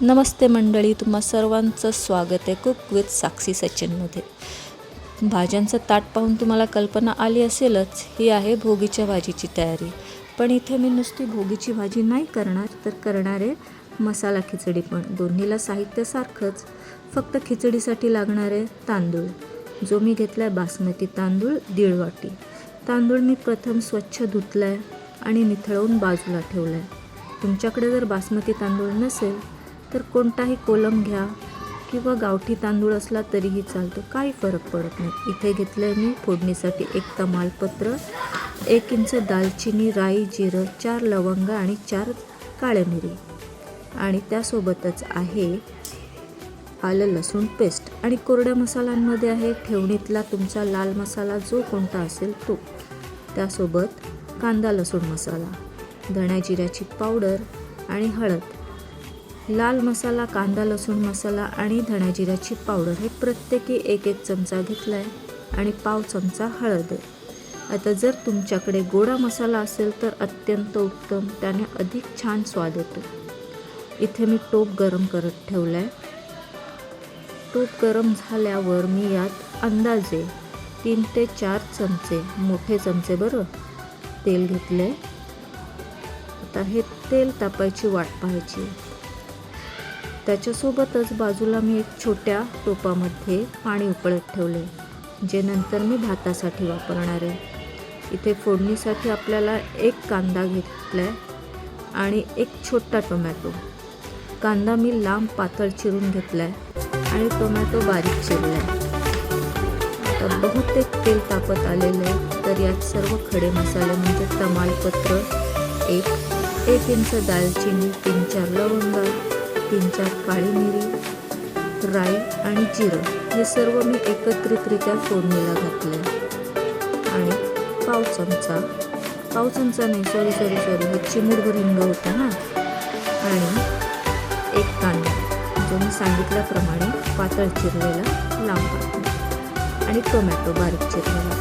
नमस्ते मंडळी, तुम्हा सर्वांचं स्वागत आहे कुक विथ साक्षी सचिनमध्ये. भाज्यांचं ताट पाहून तुम्हाला कल्पना आली असेलच, ही आहे भोगीच्या भाजीची तयारी. पण इथे मी नुसती भोगीची भाजी नाही करणार, तर करणार आहे मसाला खिचडी पण. दोन्हीला साहित्य सारखंच, फक्त खिचडीसाठी लागणारे तांदूळ, जो मी घेतला आहे बासमती तांदूळ 1.5 वाटी. तांदूळ मी प्रथम स्वच्छ धुतला आहे आणि निथळवून बाजूला ठेवला आहे. तुमच्याकडे जर बासमती तांदूळ नसेल तर कोणताही कोलम घ्या किंवा गावठी तांदूळ असला तरीही चालतो, काही फरक पडत नाही. इथे घेतलं आहे मी फोडणीसाठी 1 तमालपत्र, 1 इंच दालचिनी, राई, जिरं, 4 लवंग आणि 4 काळ्या मिरी, आणि त्यासोबतच आहे आलं लसूण पेस्ट. आणि कोरड्या मसाल्यांमध्ये आहे ठेवणीतला तुमचा लाल मसाला जो कोणता असेल तो, त्यासोबत कांदा लसूण मसाला, धण्या जिऱ्याची पावडर आणि हळद. लाल मसाला, कांदा लसूण मसाला आणि धण्या जिऱ्याची पावडर हे प्रत्येकी 1-1 चमचा घेतला आहे आणि पाव चमचा हळद आहे. आता जर तुमच्याकडे गोडा मसाला असेल तर अत्यंत उत्तम, त्याने अधिक छान स्वाद येतो. इथे मी टोप गरम करत ठेवला आहे. टोप गरम झाल्यावर मी यात अंदाजे 3 ते 4 चमचे, मोठे चमचे बरं, तेल घेतले. आता हे तेल तापायची वाट पाहायची. त्याच्यासोबतच बाजूला मी एक छोट्या टोपामध्ये पाणी उकळत ठेवले, जे नंतर मी भातासाठी वापरणार आहे. इथे फोडणीसाठी आपल्याला 1 कांदा घेतला आहे आणि 1 छोटा टोमॅटो. कांदा मी लांब पातळ चिरून घेतला आहे आणि टोमॅटो बारीक चिरला आहे. आता बहुतेक तेल तापत आलेलं आहे, तर यात सर्व खडे मसाले म्हणजे तमालपत्र 1 इंच दालचिनी, 3-4 लवंगा, 3-4 काळी मिरी, राई आणि जिरं हे सर्व मी एकत्रितरित्या फोडणीला घातले. आणि पाव चमचा नाही, सॉरी हे चिमूटभर हिंग होता ना. आणि 1 कांदा, जो मी सांगितल्याप्रमाणे पातळ चिरलेला लांब पातळ, आणि टोमॅटो बारीक चिरलेला.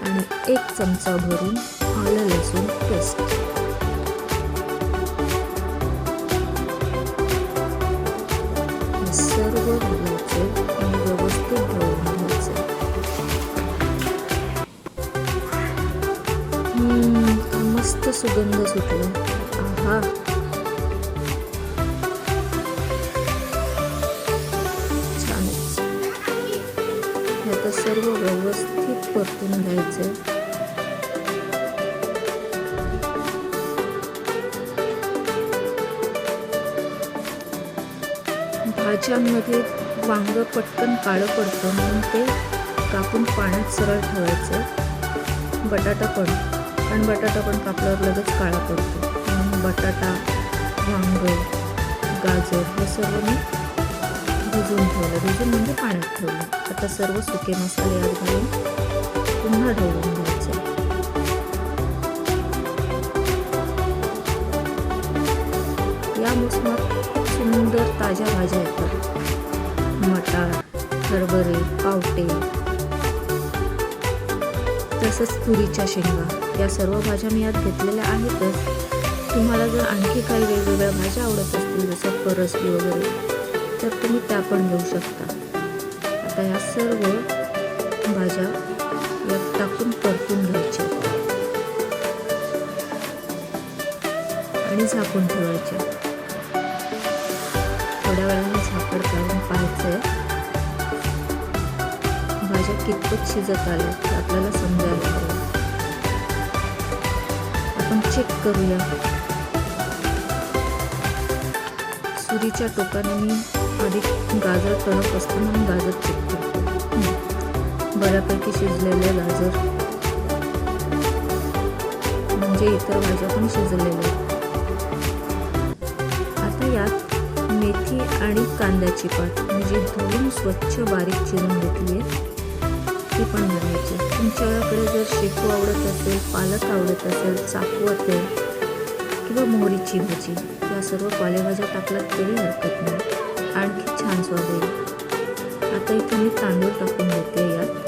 आणि 1 चमचा भरून आलं लसूण पेस्ट. हे सर्व घालायचे आणि व्यवस्थित ढवळून घ्यायचे. मस्त सुगंध सुटला. आहा, छानच. हे आता सर्व व्यवस्थित परतून घ्यायचं. भाज्यांमध्ये वांग पटकन काळं पडतं, म्हणून ते कापून पाण्यात सरळ ठेवायचं. बटाटा पण, कारण बटाटा पण कापल्यावर लगेच काळा पडतो, म्हणून बटाटा, वांग, गाजर हे सर्व मी भिजवून ठेवलं, म्हणजे पाण्यात ठेवलं. आता सर्व सुके मसाले यात घालून पुन्हा ढवळून घ्यायचे. या मोसमात सुंदर ताज्या भाज्या येतात. मटार, हरभरे, पावटे, तसंच तुरीच्या शेंगा, या सर्व भाज्या मी यात घेतलेल्या आहेतच. तुम्हाला जर आणखी काही वेगवेगळ्या भाज्या आवडत असतील, जसं परसबी वगैरे, तर तुम्ही त्या पण घेऊ शकता. आता या सर्व भाज्या यात टाकून परतून घ्यायच्या आणि झाकून ठेवायच्या. थोड्या वेळाने झाकण काढून पाहायचं आहे भाज्या कितपत शिजत आल्या ते आपल्याला समजायला हवं. आपण चेक करूया. सुरीच्या टोकाने मी आधी गाजर तळप असतं म्हणून गाजर चेक करतो. बऱ्यापैकी शिजलेले गाजर, म्हणजे इतर भाज्या पण शिजलेल्या. आता यात मेथी आणि कांद्याची पात, म्हणजे धुवून स्वच्छ बारीक चिरून घेतली आहे, ती पण घालायची. तुमच्याकडे जर शेपू आवडत असेल, पालक आवडत असेल, चाकवत आहे किंवा मोहरीची भाजी, या सर्व पालेभाज्या टाकल्यात तरी हरकत नाही, आणखी छान स्वाद येईल. आता इथे मी तांदूळ टाकून देते यात.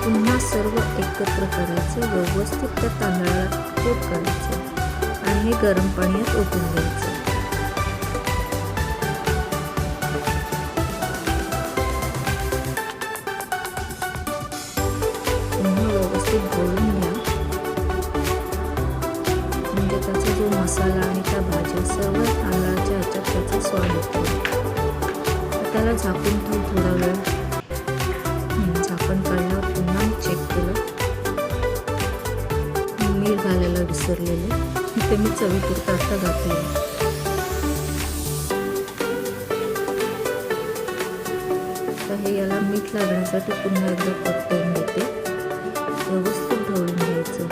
पुन्हा सर्व एकत्र करायचं, व्यवस्थित त्या तांदळाला कोट करायचं आणि हे गरम पाण्यात ओतून द्यायचं. पुन्हा व्यवस्थित ढवळून घ्या, म्हणजे त्याचा जो मसाला आणि त्या भाज्या सर्व तांदळाच्या ह्याच्यात त्याचा स्वाद येतो. त्याला झाकून ठेवू थोडा वेळ. झाकण काढल्यावर पुन्हा चेक केलं, मीठ घालायला विसरलेले, ते मी चवीपुरतं आता घातले. तर हे याला मीठ लागण्यासाठी पुन्हा एकदा परतवून घेते, व्यवस्थित ढवळून घ्यायचं.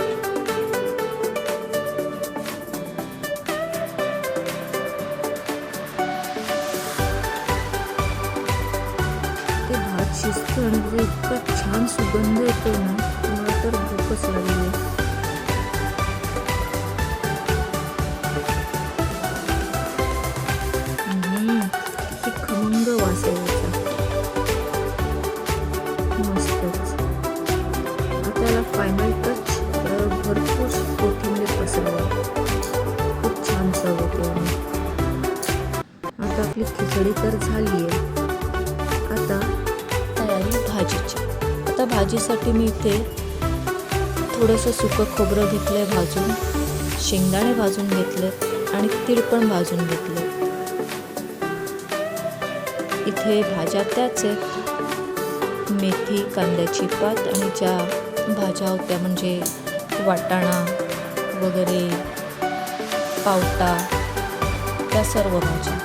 ते भात शिजतो आणि ते इतका छान सुगंध येतो ना, मला तर भूकच लागली. किती खमंग वास आहे याचा, मस्तच. आता याला फायनल टच भरपूर कोथिंबीर पसरवा, खूप छान चव येते. आता आपली खिचडी तर झाली आहे. आता तयारी भाजीची. आता भाजीसाठी मी इथे थोडंसं सुकं खोबरं घेतलं आहे भाजून, शेंगदाणे भाजून घेतले आणि तीळ पण भाजून घेतले. इथे भाज्या त्याच आहेत, मेथी, कांद्याची पात आणि ज्या भाज्या होत्या म्हणजे वाटाणा वगैरे, पावटा, त्या सर्व भाज्या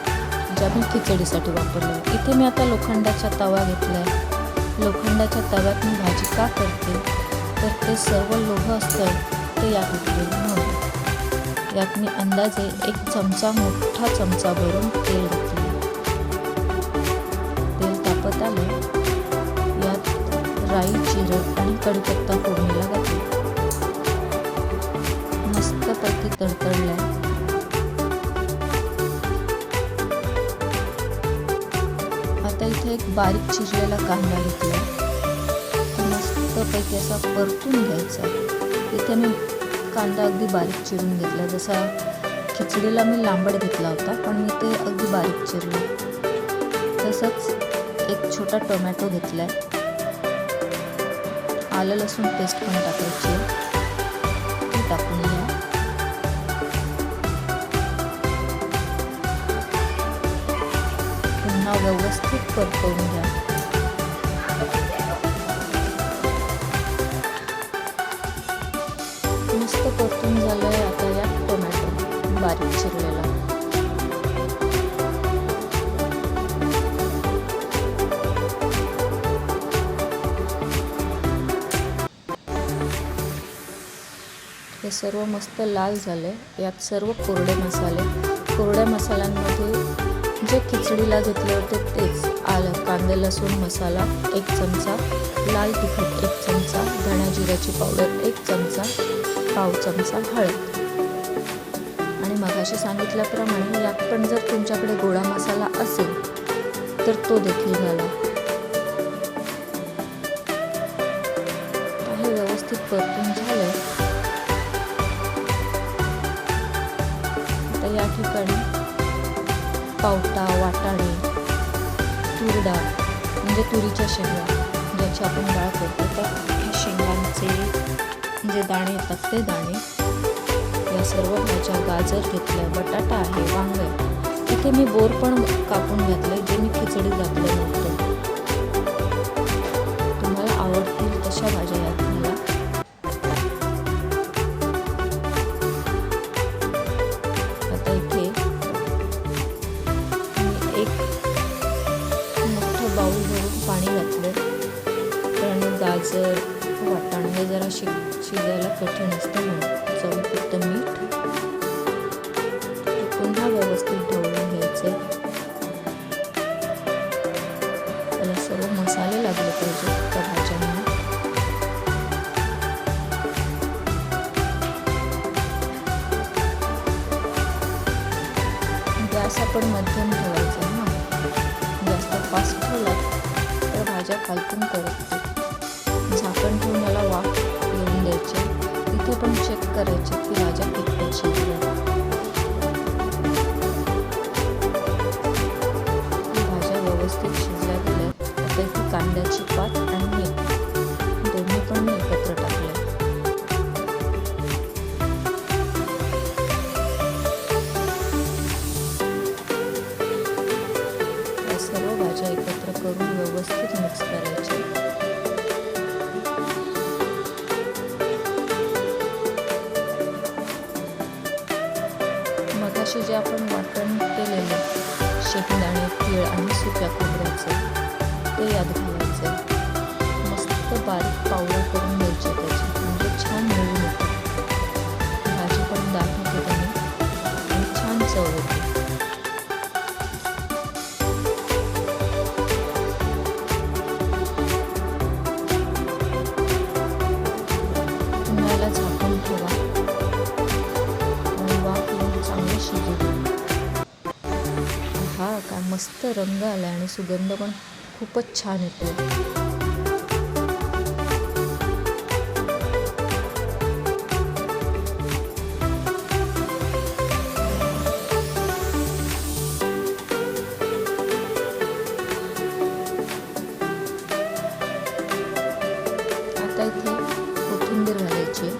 ज्या मी खिचडीसाठी वापरल्या. इथे मी आता लोखंडाचा तवा घेतला आहे. लोखंडाच्या तव्यात मी भाजी का करते तर ते सर्व लोह असतं ते यात उतरेल म्हणून. यात मी अंदाजे 1 चमचा, मोठा चमचा भरून तेल घेतले. तेल तापत आले, यात राई, जिरं आणि कढीपत्ता फोडणीला घातली. मस्तपैकी तडतडलाय. आता इथे एक बारीक चिरलेला कांदा घेतला, मस्तपैकी असा परतून घ्यायचा. इथे मी कांदा अगदी बारीक चिरून घेतला, जसा खिचडीला मी लांबट घेतला होता, पण मी ते अगदी बारीक चिरले. तसंच एक छोटा टोमॅटो घेतलाय. आलं लसूण पेस्ट पण टाकायची, ती टाकून घ्या. पुन्हा व्यवस्थित परतवून घ्या. मस्त परतून झालंय. आता यात टोमॅटो बारीक चिरलेला, हे सर्व मस्त लाल झाले. यात सर्व कोरडे मसाले, कोरड्या मसाल्यांमध्ये जे खिचडीला घेतले होते तेच, आलं, कांदे, लसूण मसाला 1 चमचा, लाल तिखट 1 चमचा, धण्या जिऱ्याची पावडर 1 चमचा, पाव चमचा हळद. आणि मगाशी सांगितल्याप्रमाणे यात पण जर तुमच्याकडे गोडा मसाला असेल तर तो देखील घाला. हे व्यवस्थित परतून झाले. आता या ठिकाणी पावटा, वाटाणे, तूर डाळ म्हणजे तुरीच्या शेंगा, ज्याची आपण डाळ करतो, त्या शेंगांचे जे दाणे येतात ते दाणे, या सर्व भाज्या, गाजर घेतल्या, बटाटा आहे, वांग आहे. इथे मी बोर पण कापून घातलं, जे मी खिचडीत घातलं नव्हतं. तुम्हाला आवडतील तशा भाज्या यात घाला. आता इथे मी एक मोठं बाऊल भरून पाणी घातलं, कारण गाजर, वाटाणे हे जरा शिजायला कठीण असतं म्हणून. चवीपुरतं मीठ. पुन्हा व्यवस्थित ढवळून घ्यायचे. त्याला सर्व मसाले लागले पाहिजे त्या भाज्यांना. गॅस आपण मध्यम ठेवायचा ना, जास्त फास्ट ठेवला तर भाज्या खालतून करपतील. झाकण ठेवून याला वाफ येऊन द्यायचे. इथे पण चेक करायचे की भाज्या कितपत शिजल्या. भाज्या व्यवस्थित शिजल्या गेल्यात. आता इथे कांद्याची पात आणि मीठ दोन्ही पण मी एकत्र टाकले. या सर्व भाज्या एकत्र करून व्यवस्थित मिक्स करायचे. मगाशी जे आपण वाटण केलेले शेंगदाणे, तीळ आणि सुक्या खोबऱ्याचे ते यात घालायचे. मस्त बारीक पावडर करून घ्यायची त्याची, म्हणजे छान मिळून येते. भाजी पण दाट होते त्याने आणि छान चव येते. उन्हाळ्याला झाकून ठेवा आणि वाफ येऊन चांगलं शिजू दे. हा काय मस्त रंग आला आणि सुगंध पण खूपच छान येतो. आता इथे कोथिंबीर घालायची.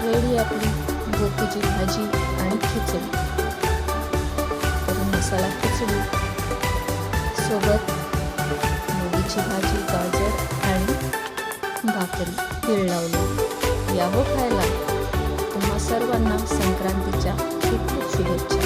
रेडी आपली गोबीची भाजी आणि खिचडी. तर मसाला खिचडी सोबत गोबीची भाजी, गाजर आणि भाकरी तीळ लावली. या हो खायला. तुम्हा सर्वांना संक्रांतीच्या खूप खूप शुभेच्छा.